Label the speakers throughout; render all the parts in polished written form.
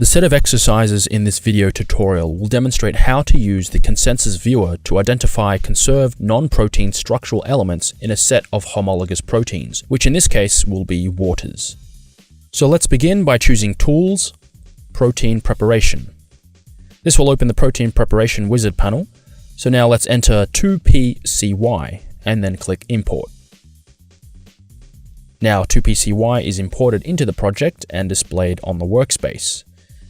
Speaker 1: set of exercises in this video tutorial will demonstrate how to use the consensus viewer to identify conserved non-protein structural elements in a set of homologous proteins, which in this case will be waters. So let's begin by choosing Tools, Protein Preparation. This will open the Protein Preparation Wizard panel. So now let's enter 2PCY and then click Import. Now 2PCY is imported into the project and displayed on the workspace.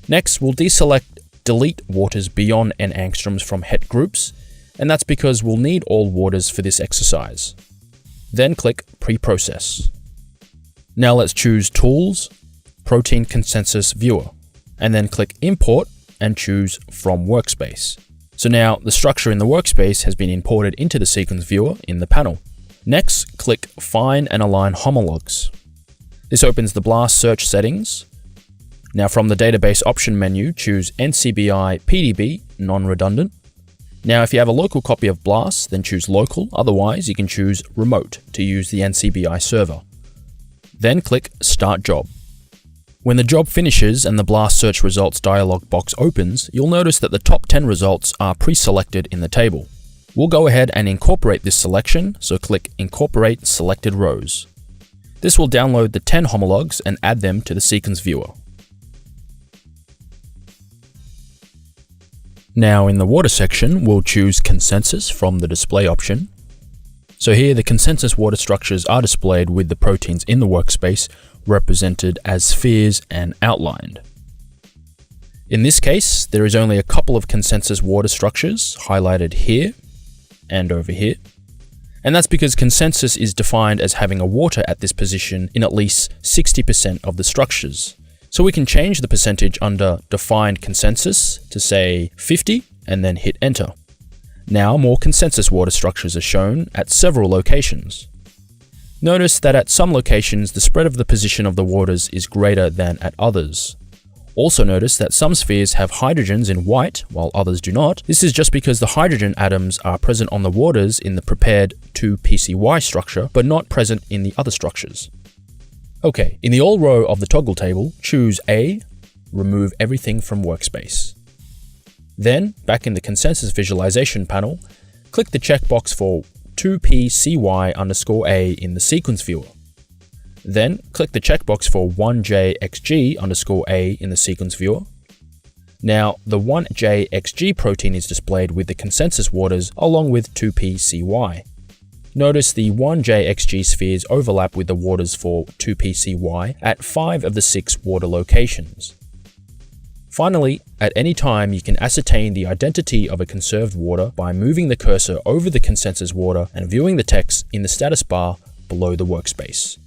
Speaker 1: Next, we'll deselect Delete waters beyond n angstroms from het groups, and that's because we'll need all waters for this exercise. Then click Pre-Process. Now let's choose Tools, Protein Consensus Viewer, and then click Import and choose From Workspace. So now the structure in the workspace has been imported into the sequence viewer in the panel. Next, click Find and Align Homologs. This opens the BLAST search settings. Now from the database option menu, choose NCBI PDB non-redundant. Now if you have a local copy of BLAST, then choose local, otherwise you can choose remote to use the NCBI server. Then click Start Job. When the job finishes and the BLAST search results dialog box opens, you'll notice that the top 10 results are pre-selected in the table. We'll go ahead and incorporate this selection, so click Incorporate Selected Rows. This will download the 10 homologs and add them to the sequence viewer. Now in the water section, we'll choose Consensus from the display option. So here the consensus water structures are displayed with the proteins in the workspace represented as spheres and outlined. In this case, there is only a couple of consensus water structures highlighted here and over here. And that's because consensus is defined as having a water at this position in at least 60% of the structures. So we can change the percentage under Defined Consensus to say 50 and then hit Enter. Now more consensus water structures are shown at several locations. Notice that at some locations the spread of the position of the waters is greater than at others. Also notice that some spheres have hydrogens in white while others do not. This is just because the hydrogen atoms are present on the waters in the prepared 2PCY structure, but not present in the other structures. Okay, in the All row of the toggle table, choose A, remove everything from workspace. Then, back in the consensus visualization panel, click the checkbox for 2PCY_A in the sequence viewer. Then, click the checkbox for 1JXG_A in the sequence viewer. Now, the 1JXG protein is displayed with the consensus waters along with 2PCY. Notice the 1JXG spheres overlap with the waters for 2PCY at 5 of the 6 water locations. Finally, at any time you can ascertain the identity of a conserved water by moving the cursor over the consensus water and viewing the text in the status bar below the workspace.